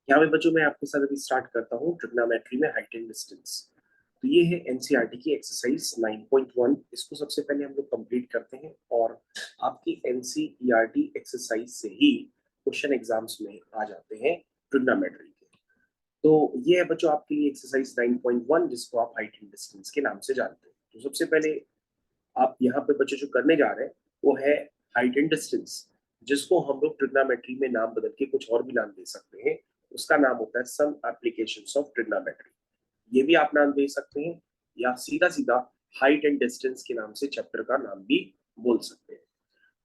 यहाँ पे बच्चों मैं आपके साथ अभी स्टार्ट करता हूँ ट्रिग्नोमेट्री में हाइट एंड डिस्टेंस। तो ये है एनसीईआरटी की एक्सरसाइज 9.1। इसको सबसे पहले हम लोग कंप्लीट करते हैं और आपकी एनसीईआरटी एक्सरसाइज से ही क्वेश्चन एग्जाम्स में आ जाते हैं ट्रिग्नोमेट्री के। तो ये है बच्चों आपके लिए एक्सरसाइज 9.1 जिसको आप हाइट एंड डिस्टेंस के नाम से जानते हैं। तो सबसे पहले आप यहाँ पे बच्चों जो करने जा रहे हैं वो है हाइट एंड डिस्टेंस, जिसको हम लोग ट्रिग्नोमेट्री में नाम बदल के कुछ और भी नाम दे सकते हैं। उसका नाम होता है सम एप्लीकेशंस ऑफ ट्रिग्नोमेट्री। ये भी आप नाम दे सकते हैं या सीधा सीधा हाइट एंड डिस्टेंस के नाम से चैप्टर का नाम भी बोल सकते हैं।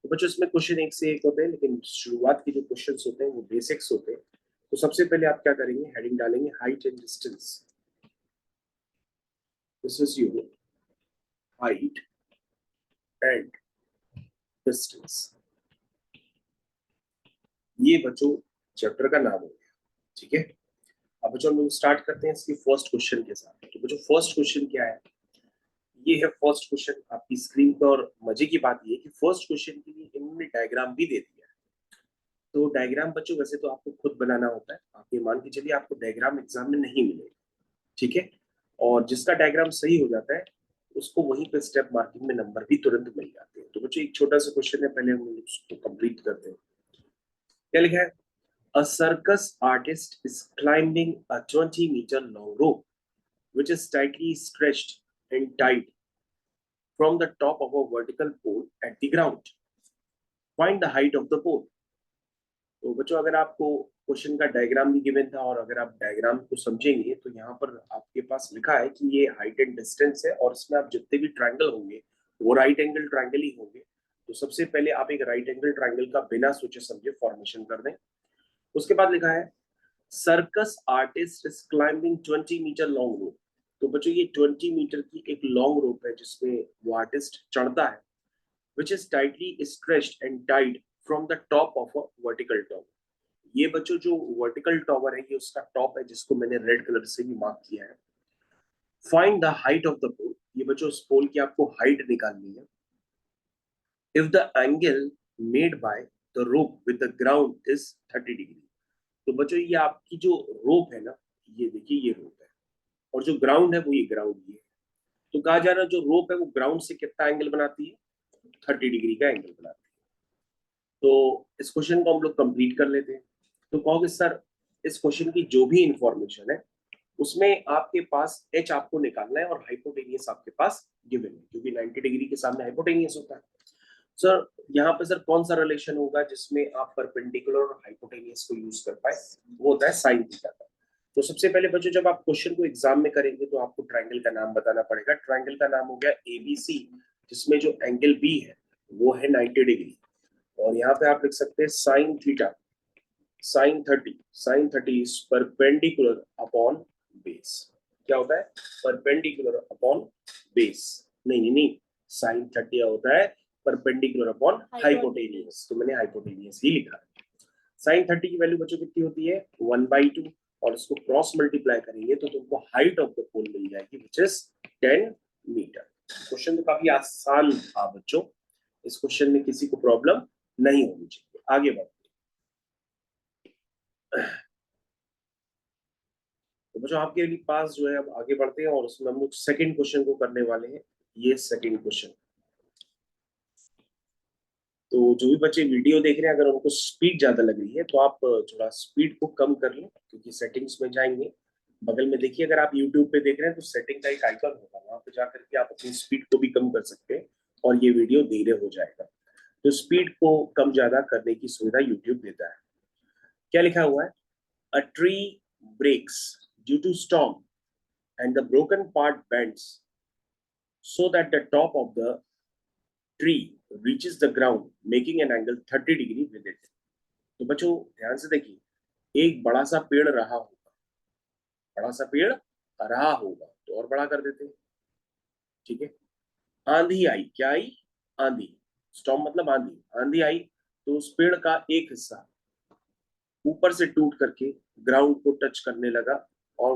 तो बच्चों इसमें क्वेश्चन एक से एक होते हैं, लेकिन शुरुआत के जो क्वेश्चन होते हैं वो बेसिक्स होते हैं। तो सबसे पहले आप क्या करेंगे, हेडिंग डालेंगे height and distance. This is your height and distance. ये बच्चों चैप्टर का नाम हो गया, ठीक है। अब बच्चों हम लोग स्टार्ट करते हैं इसके फर्स्ट क्वेश्चन के साथ। तो बच्चों फर्स्ट क्वेश्चन क्या है, ये है फर्स्ट क्वेश्चन आपकी स्क्रीन पर। और मजे की बात ये है कि फर्स्ट क्वेश्चन के लिए इन्होंने डायग्राम भी दे दिया है। तो डायग्राम बच्चों वैसे तो आपको खुद बनाना होता है, आप ये मान के चलिए आपको डायग्राम एग्जाम में नहीं मिलेगा, ठीक है। और जिसका डायग्राम सही हो जाता है उसको वहीं पे स्टेप मार्किंग में नंबर भी तुरंत मिल जाते हैं। तो बच्चों एक छोटा सा क्वेश्चन है, पहले हम उसको कंप्लीट करते हैं। क्या लिखा है, a circus artist is climbing a 20-meter long rope which is tightly stretched and tied from the top of a vertical pole at the ground. Find the height of the pole. तो बच्चों अगर आपको question का diagram भी given था और अगर आप डायग्राम को समझेंगे तो यहाँ पर आपके पास लिखा है कि ये हाइट एंड डिस्टेंस है और इसमें आप जितने भी ट्रायंगल होंगे वो राइट एंगल ट्रायंगल ही होंगे। तो सबसे पहले आप एक राइट एंगल ट्रायंगल का बिना सोचे समझे फॉर्मेशन कर दें। उसके बाद लिखा है circus artist is climbing 20 metre long rope. तो बच्चों ये 20 मीटर की एक लॉन्ग रोप है जिसमें वो आर्टिस्ट चढ़ता है, which is tightly stretched and tied from the top of a vertical tower. ये बच्चों जो वर्टिकल टॉवर है ये उसका टॉप है जिसको मैंने रेड कलर से भी मार्क किया है। Find the height of the pole. ये बच्चों उस पोल की आपको हाइट निकालनी है। If the angle made by the rope with the ground is 30 degree. तो बच्चों ये आपकी जो रोप है ना, ये देखिए ये रोप है और जो ग्राउंड है वो ये ग्राउंड ये है। तो कहा जा रहा है जो रोप है वो ग्राउंड से कितना एंगल बनाती है, 30 डिग्री का एंगल बनाती है। तो इस क्वेश्चन को हम लोग कंप्लीट कर लेते हैं। तो कहोगे सर इस क्वेश्चन की जो भी इंफॉर्मेशन है उसमें आपके पास एच आपको निकालना है और हाइपोटेनियस आपके पास गिवन है, क्योंकि 90 डिग्री के सामने हाइपोटेनियस होता है। सर यहाँ पे सर कौन सा रिलेशन होगा जिसमें आप परपेंडिकुलर और हाइपोटेनियस को यूज कर पाए, वो होता है साइन थीटा का। तो सबसे पहले बच्चों जब आप क्वेश्चन को एग्जाम में करेंगे तो आपको ट्रायंगल का नाम बताना पड़ेगा। ट्रायंगल का नाम हो गया एबीसी, जिसमें जो एंगल बी है वो है 90 डिग्री। और यहाँ पे आप लिख सकते हैं sine theta, sine 30 is perpendicular upon base. क्या होता है, परपेंडिकुलर अपॉन बेस। नहीं, साइन 30 होता है परपेंडिकुलर अपॉन हाइपोटेनियस। तो मैंने हाइपोटेनियस ही लिखा है। साइन 30 की वैल्यू बच्चों कितनी होती है, 1/2। और इसको क्रॉस मल्टीप्लाई करेंगे तो तुमको हाइट ऑफ द पोल मिल जाएगी विच इज 10 मीटर। क्वेश्चन तो काफी आसान था बच्चों, इस क्वेश्चन में किसी को प्रॉब्लम नहीं होनी चाहिए। आगे बढ़ते। तो बच्चों आपके लिए पास जो है अब आगे बढ़ते हैं और उसमें हम लोग सेकंड क्वेश्चन को करने वाले हैं। ये सेकंड क्वेश्चन। तो जो भी बच्चे वीडियो देख रहे हैं अगर उनको स्पीड ज्यादा लग रही है तो आप थोड़ा स्पीड को कम कर लें, क्योंकि सेटिंग्स में जाएंगे बगल में देखिए, अगर आप यूट्यूब पे देख रहे हैं तो सेटिंग का एक आइकन होगा, वहां पे जाकर के आप अपनी स्पीड को भी कम कर सकते हैं और ये वीडियो धीरे हो जाएगा। तो स्पीड को कम ज्यादा करने की सुविधा यूट्यूब देता है। क्या लिखा हुआ है, a tree breaks due to storm and the broken part bends so that the top of the tree reaches the ground making an angle 30 degree with it। तो बच्चों ध्यान से देखिए, एक बड़ा सा पेड़ रहा होगा, बड़ा सा पेड़ रहा होगा तो और बड़ा कर देते हैं, ठीक है। आंधी आई, क्या आई, आंधी। स्टॉर्म मतलब आंधी, आंधी आई तो उस पेड़ का एक हिस्सा ऊपर से टूट करके ग्राउंड को टच करने लगा और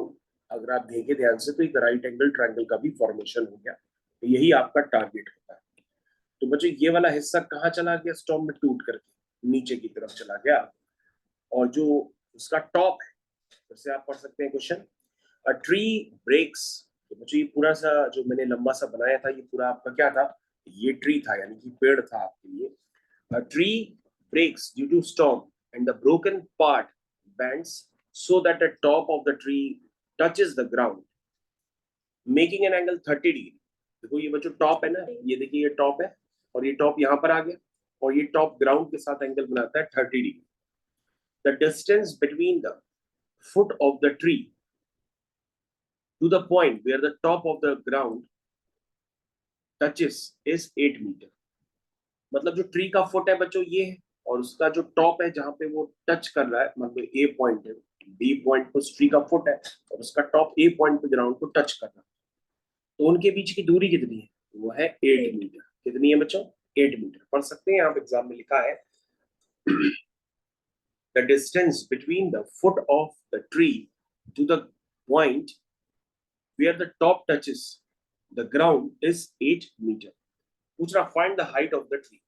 अगर आप देखें ध्यान से तो एक राइट एंगल ट्रायंगल का भी फॉर्मेशन हो गया। तो यही आपका टारगेट होता है। तो बच्चों ये वाला हिस्सा कहाँ चला गया, स्टॉर्म में टूट करके नीचे की तरफ चला गया। और जो उसका टॉप है फिर से आप पढ़ सकते हैं क्वेश्चन। अ ट्री ब्रेक्स, तो बच्चों ये पूरा सा जो मैंने लंबा सा बनाया था ये पूरा आपका क्या था, ये ट्री था यानी कि पेड़ था आपके लिए। A tree breaks due to storm and the broken part bends so that the top of the tree touches the ground making an angle 30 degree. देखो ये बच्चों टॉप है ना, ये देखिए ये टॉप है और ये टॉप यहाँ पर आ गया और ये टॉप ग्राउंड के साथ एंगल बनाता है 30 degree. The distance between the foot of the tree to the point where the top of the ground touches is 8 metre. मतलब जो ट्री का फुट है बच्चों ये है और उसका जो टॉप है जहां पे वो टच कर रहा है, मतलब ए पॉइंट है, बी पॉइंट उस ट्री का फुट है और उसका टॉप ए पॉइंट पे ग्राउंड को टच कर रहा है, तो उनके बीच की दूरी कितनी है, वो है 8 मीटर। कितनी है बच्चों, 8 मीटर। पढ़ सकते हैं, यहाँ पे एग्जाम में लिखा है the distance between the foot of the tree to the point where the top touches the ground is 8 metre. पूछ रहा find the height of the tree.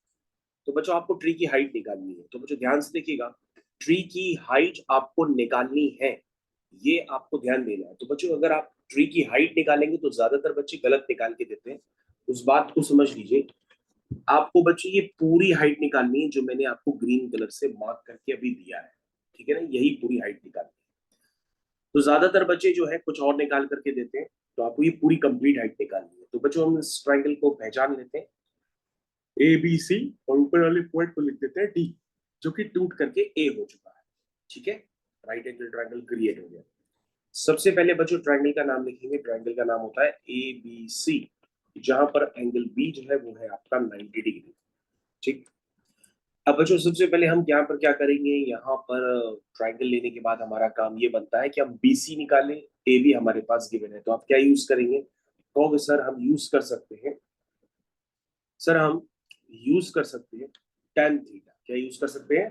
तो बच्चों आपको ट्री की हाइट निकालनी है, तो बच्चों ध्यान से देखिएगा, ट्री की हाइट आपको निकालनी है, ये आपको ध्यान देना है। तो बच्चों अगर आप ट्री की हाइट निकालेंगे तो ज्यादातर बच्चे गलत निकाल के देते हैं, उस बात को समझ लीजिए। आपको बच्चों ये पूरी हाइट निकालनी है जो मैंने आपको ग्रीन कलर से मार्क करके अभी दिया है, ठीक है ना, यही पूरी हाइट निकालनी है। तो ज्यादातर बच्चे जो है कुछ और निकाल करके देते हैं, तो आपको ये पूरी कंप्लीट हाइट निकालनी है। तो बच्चों हम इस ट्राइंगल को पहचान लेते हैं, ए बी सी, और ऊपर वाले पॉइंट को लिख देते हैं डी, जो कि टूट करके ए हो चुका है, ठीक है, राइट एंगल ट्राइंगल क्रिएट हो गया। सबसे पहले बच्चों ट्राइंगल का नाम लिखेंगे, ट्राइंगल का नाम होता है ए बी सी, जहां पर एंगल बी जो है वो है आपका 90 डिग्री, ठीक। अब बच्चों सबसे पहले हम यहाँ पर क्या करेंगे, यहाँ पर ट्राइंगल लेने के बाद हमारा काम ये बनता है कि हम BC निकालें, ए भी हमारे पास गिवन है, तो आप क्या यूज करेंगे, कहोगे सर हम यूज कर सकते हैं, सर हम यूज कर सकते हैं tan थीटा। क्या यूज कर सकते हैं,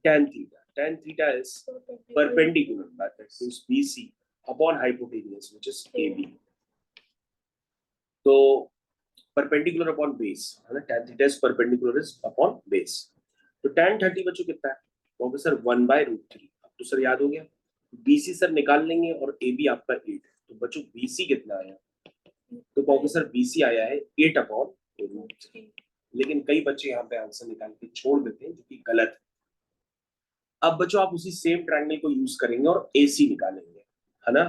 tan theta. tan theta is perpendicular that means BC upon hypotenuse which is AB। तो परपेंडिकुलर अपॉन बेस है ना, tan theta is perpendicular is upon base. तो tan 30 बच्चों कितना है, कहोगे सर 1/√3। अब तो सर याद हो गया, BC सर निकाल लेंगे और AB आपका 8 है, तो बच्चों BC कितना आया, तो कहोगे सर BC आया है 8/√3। लेकिन कई बच्चे यहाँ पे आंसर निकाल के छोड़ देते हैं जो कि गलत है। अब बच्चों आप उसी सेम ट्राइंगल को यूज करेंगे और AC निकालेंगे, है ना।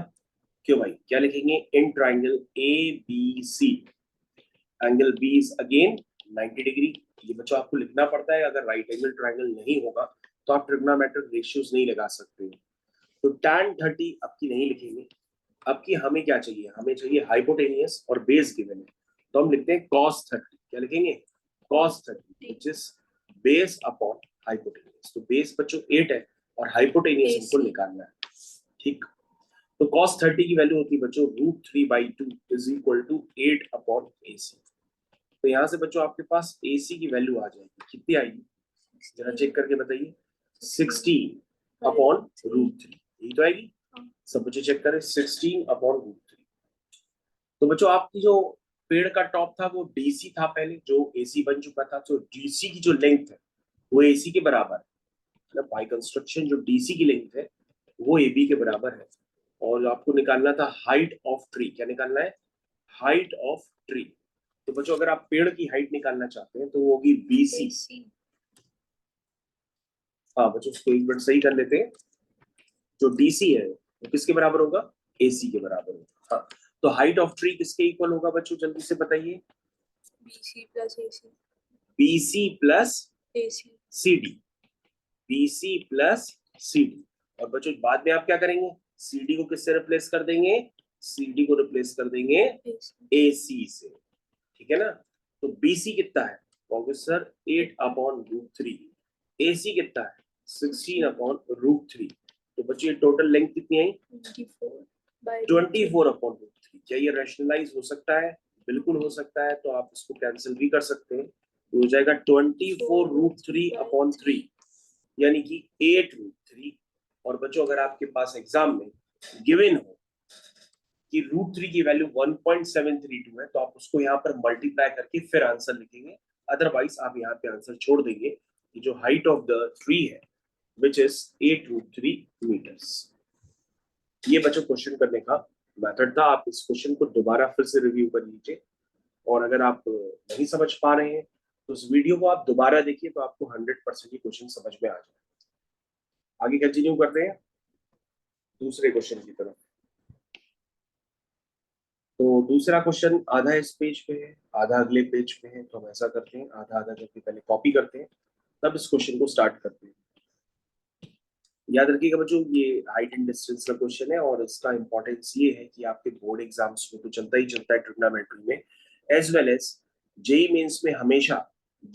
क्यों भाई, क्या लिखेंगे, in triangle ABC angle B is again 90 degree. ये बच्चों आपको लिखना पड़ता है, अगर राइट एंगल ट्राइंगल नहीं होगा तो आप ट्रिग्नोमेट्रिक रेशियोज नहीं लगा सकते। तो tan 30 आपकी नहीं लिखेंगे, आपकी हमें क्या चाहिए, हमें चाहिए हाइपोटेनियस और बेस गिवन है, तो हम लिखते हैं cos 30। क्या लिखेंगे, cos 30 which is base upon hypotenuse. तो बेस बच्चों 8 है और हाइपोटेनियस हमको निकालना है, ठीक। तो cos 30 की वैल्यू होती है बच्चों √3/2 is equal to 8 upon AC। तो यहाँ से बच्चों आपके पास AC की वैल्यू आ जाएगी, कितनी आएगी जरा चेक करके बताइए, 16 अपॉन √3, यही तो आएगी। सब बच्चे चेक करें, 16 अपॉन √3। तो बच्चों आपकी जो पेड़ का टॉप था वो DC था पहले, जो AC बन चुका था, तो DC की जो लेंथ है वो AC के बराबर है, मतलब बाय कंस्ट्रक्शन जो DC की लेंथ है वो AB के बराबर है। और आपको निकालना था हाइट ऑफ ट्री। क्या निकालना है, हाइट ऑफ ट्री। तो बच्चों अगर आप पेड़ की हाइट निकालना चाहते हैं तो वो होगी BC। हाँ बच्चों उसको एक मिनट सही कर लेते हैं, जो DC है वो किसके बराबर होगा, AC के बराबर होगा। हाँ, तो हाइट ऑफ ट्री किसके इक्वल होगा बच्चों, जल्दी से बताइए, BC plus AC। BC plus AC। CD, BC plus CD। और बच्चों बाद में आप क्या करेंगे, CD को किससे रिप्लेस कर देंगे, CD को रिप्लेस कर देंगे AC से, ठीक है ना। तो BC कितना है, कहोगे सर 8 अपॉन √3, AC कितना है 16 अपॉन √3। तो बच्चों ये टोटल लेंथ कितनी आई, 24 अपॉन √3। क्या ये रैशनलाइज हो सकता है, बिल्कुल हो सकता है, तो आप इसको कैंसिल भी कर सकते हैं, तो हो जाएगा 24√3 अपॉन 3 यानी कि 8√3। और बच्चों अगर आपके पास एग्जाम में गिवन हो कि √3 की वैल्यू 1.732 है तो आप उसको यहाँ पर मल्टीप्लाई करके फिर आंसर लिखेंगे, अदरवाइज आप यहाँ पे आंसर छोड़ देंगे कि जो हाइट ऑफ द ट्री है विच इज 8√3 मीटर्स। ये बच्चों क्वेश्चन करने का मेथड था। आप इस क्वेश्चन को दोबारा फिर से रिव्यू कर लीजिए, और अगर आप नहीं समझ पा रहे हैं तो उस वीडियो को आप दोबारा देखिए, तो आपको 100% ये क्वेश्चन समझ में आ जाए। आगे कंटिन्यू करते हैं दूसरे क्वेश्चन की तरफ। तो दूसरा क्वेश्चन आधा इस पेज पे है, आधा अगले पेज पे है, तो हम ऐसा करते हैं आधा आधा करके पहले कॉपी करते हैं, तब इस क्वेश्चन को स्टार्ट करते हैं। याद रखिएगा बच्चों, ये हाइट एंड डिस्टेंस का क्वेश्चन है, और इसका इंपॉर्टेंस ये है कि आपके बोर्ड एग्जाम्स में तो चलता ही चलता है ट्रिग्नोमेट्री में, as well as JEE Mains में हमेशा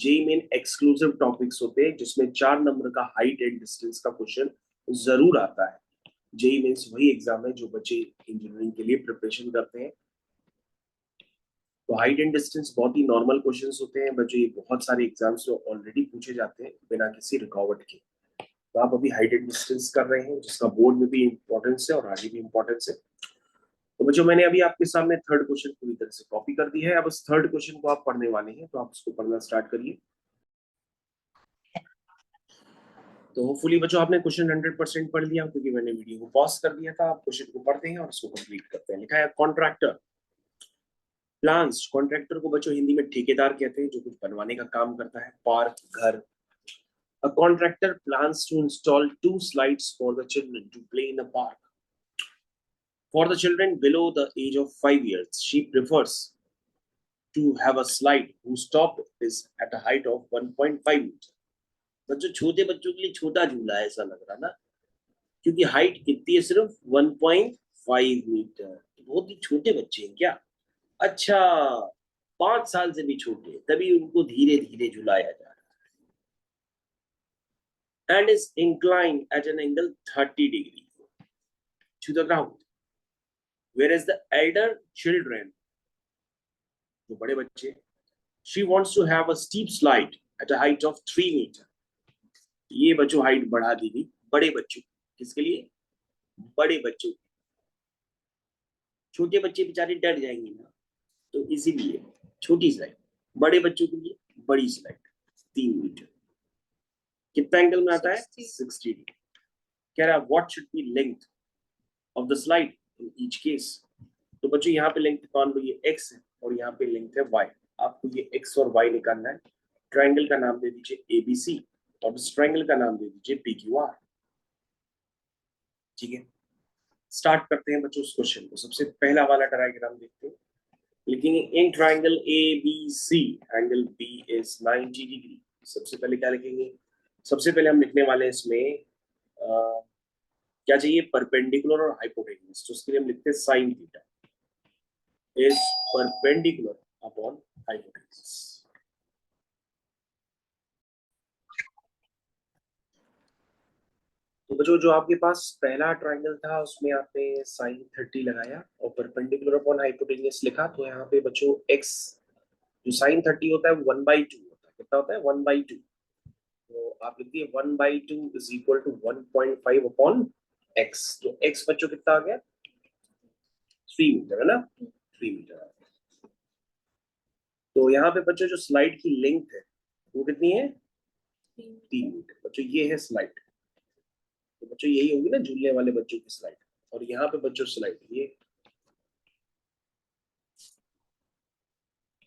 जेई मेन एक्सक्लूसिव टॉपिक्स होते हैं जिसमें 4 नंबर का हाइट एंड डिस्टेंस का क्वेश्चन जरूर आता है। जेई मेंस वही एग्जाम है जो बच्चे इंजीनियरिंग के लिए प्रिपरेशन करते हैं। तो हाइट एंड डिस्टेंस बहुत ही नॉर्मल क्वेश्चंस होते हैं बच्चों, ये बहुत सारे एग्जाम्स में ऑलरेडी पूछे जाते हैं बिना किसी रुकावट के। तो आप अभी हाइट एंड डिस्टेंस कर रहे हैं जिसका बोर्ड में भी इंपॉर्टेंस है और आगे भी इंपॉर्टेंस है। तो बच्चों मैंने अभी आपके सामने थर्ड क्वेश्चन पूरी तरह से कॉपी कर दी है। अब इस थर्ड क्वेश्चन को आप पढ़ने वाले हैं, तो आप उसको पढ़ना स्टार्ट करिए। तो होपफुली बच्चों आपने क्वेश्चन 100% पढ़ लिया, क्योंकि मैंने वीडियो को पॉज कर दिया था। आप क्वेश्चन को पढ़ते हैं और उसको कंप्लीट करते हैं। लिखा है कॉन्ट्रैक्टर प्लान्स। कॉन्ट्रैक्टर को बच्चों हिंदी में ठेकेदार कहते हैं, जो कुछ बनवाने का काम करता है, पार्क, घर। A contractor plans to install 2 slides for the children to play in a park. For the children below the age of 5 years, she prefers to have a slide whose top is at a height of 1.5 meter. बच्चों छोटे बच्चों के लिए छोटा झूला है ऐसा लग रहा ना, क्योंकि हाइट कितनी है, सिर्फ 1.5 मीटर। बहुत ही छोटे बच्चे हैं क्या? अच्छा, 5 साल से भी छोटे, तभी उनको धीरे धीरे झुलाया जा रहा है। And is inclined at an angle 30 degree to the ground, whereas the elder children, जो बड़े बच्चे, she wants to have a steep slide at a height of 3 meter. ये बच्चों हाइट बढ़ा दी गई बड़े बच्चों। किसके लिए? बड़े बच्चों। छोटे बच्चे बेचारे डर जाएंगे ना, तो इसीलिए छोटी स्लाइड। बड़े बच्चों के लिए बड़ी स्लाइड 3 मीटर। कितना एंगल में आता है? 60 डिग्री। कह रहा है what should be length of the slide in each case. तो बच्चों यहाँ पे लेंथ मान लो ये x है और यहाँ पे लेंथ है y। आपको ये x और y निकालना है। ट्रायंगल का नाम दे दीजिए ABC, और इस ट्रायंगल का नाम दे दीजिए PQR। ठीक है, स्टार्ट करते हैं बच्चों उस क्वेश्चन को। सबसे पहला वाला डायग्राम देखते हैं। लिखेंगे in triangle ABC angle B is 90 degree. सबसे पहले क्या लिखेंगे? सबसे पहले हम लिखने वाले हैं इसमें क्या चाहिए? परपेंडिकुलर और हाइपोटेन्यूज। तो उसके लिए हम लिखते हैं sine theta is perpendicular upon hypotenuse. तो बच्चों जो आपके पास पहला ट्रायंगल था उसमें आपने sin 30 लगाया और परपेंडिकुलर अपॉन हाइपोटेन्यूज लिखा। तो यहाँ पे बच्चों x जो sin 30 होता है 1/2 होता है। कितना होता है? 1/2। तो आप लिखिए 1/2 is equal to 1.5 upon x। तो x बच्चों कितना आ गया? 3 मीटर है ना, 3 मीटर। तो यहाँ पे बच्चों जो स्लाइड की लेंथ है वो कितनी है? 3 मीटर। बच्चों ये है स्लाइड। तो बच्चों यही होगी ना झूलने वाले बच्चों की स्लाइड। और यहाँ पे बच्चों स्लाइड ये।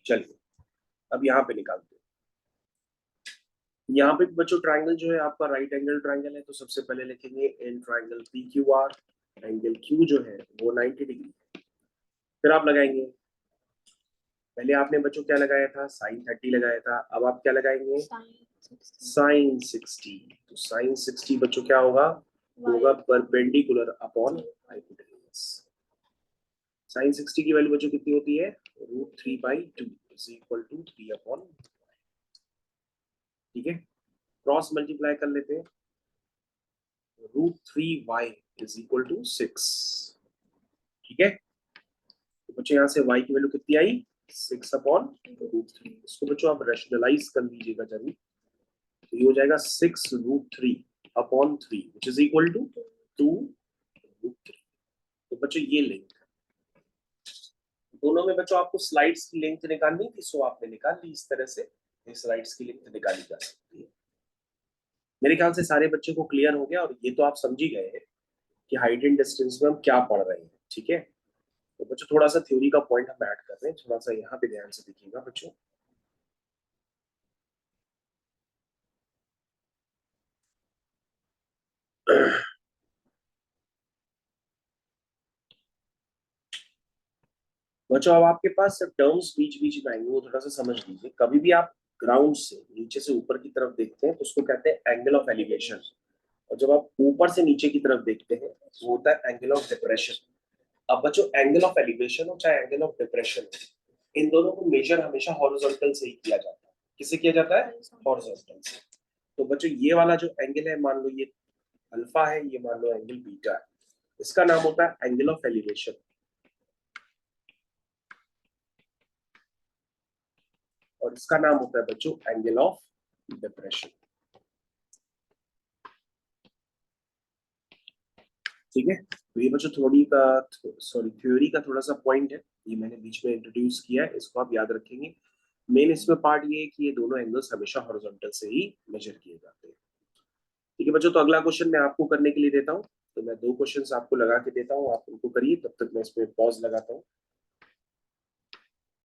चलिए अब यहाँ पे निकालते हैं। यहाँ पे बच्चों ट्रायंगल जो है आपका राइट एंगल ट्रायंगल है। तो सबसे पहले लिखेंगे in triangle PQR। Angle Q जो है वो 90 डिग्री है। फिर आप लगाएंगे, पहले आपने बच्चों क्या लगाया था? sin 30 लगाया था। अब आप क्या लगाएंगे? sin 60। तो sin 60 बच्चों क्या होगा? होगा परपेंडिकुलर अपॉन हाइपोटेन्यूज। sin 60 की वैल्यू बच्चों कितनी होती है? √3/2 इज इक्वल टू 3 अपॉन। ठीक है, क्रॉस मल्टीप्लाई कर लेते हैं। √3y is equal to 6। ठीक है, तो बच्चों यहाँ से y की वैल्यू कितनी आई? 6 अपॉन √3। इसको बच्चों आप रैशनलाइज कर लीजिएगा जरूर। तो ये हो जाएगा 6√3 upon 3 which is equal to 2√3। तो बच्चों ये लेंथ दोनों में बच्चों आपको स्लाइड्स की लेंथ निकालनी थी, सो आपने निकाल ली। इस तरह से स्लाइड्स की लेंथ निकाली जा सकती है। मेरे ख्याल से सारे बच्चों को क्लियर हो गया, और ये तो आप समझ ही गए हैं कि हाइट एंड डिस्टेंस में हम क्या पढ़ रहे हैं, ठीक है। तो बच्चों थोड़ा सा थ्योरी का पॉइंट हम ऐड कर रहे हैं, थोड़ा सा यहाँ पे ध्यान से देखिएगा बच्चों। बच्चों अब आपके पास टर्म्स बीच बीच में आएंगे, वो थोड़ा सा समझ लीजिए। कभी भी आप ग्राउंड से नीचे से ऊपर की तरफ देखते हैं तो उसको कहते हैं एंगल ऑफ एलिवेशन, और जब आप ऊपर से नीचे की तरफ देखते हैं तो होता है एंगल ऑफ डिप्रेशन। अब बच्चों एंगल ऑफ एलिवेशन हो चाहे एंगल ऑफ डिप्रेशन, इन दोनों को मेजर हमेशा हॉरिजॉन्टल से ही किया जाता है। किससे किया जाता है? हॉरिजॉन्टल से। तो बच्चों ये वाला जो एंगल है, मान लो ये अल्फा है, ये मान लो एंगल बीटा है, इसका नाम होता है एंगल ऑफ एलिवेशन, और इसका नाम होता है बच्चों एंगल ऑफ डिप्रेशन। ठीक है, तो ये बच्चों थ्योरी का थोड़ा सा पॉइंट है, ये मैंने बीच में इंट्रोड्यूस किया है, इसको आप याद रखेंगे। मेन इसमें पार्ट ये है कि ये दोनों एंगल्स हमेशा हॉरिजॉन्टल से ही मेजर किए जाते हैं। ठीक है बच्चों, तो अगला क्वेश्चन मैं आपको करने के लिए देता हूँ। तो मैं 2 क्वेश्चंस आपको लगा के देता हूँ, आप उनको करिए, तब तक मैं इसमें पॉज लगाता हूँ।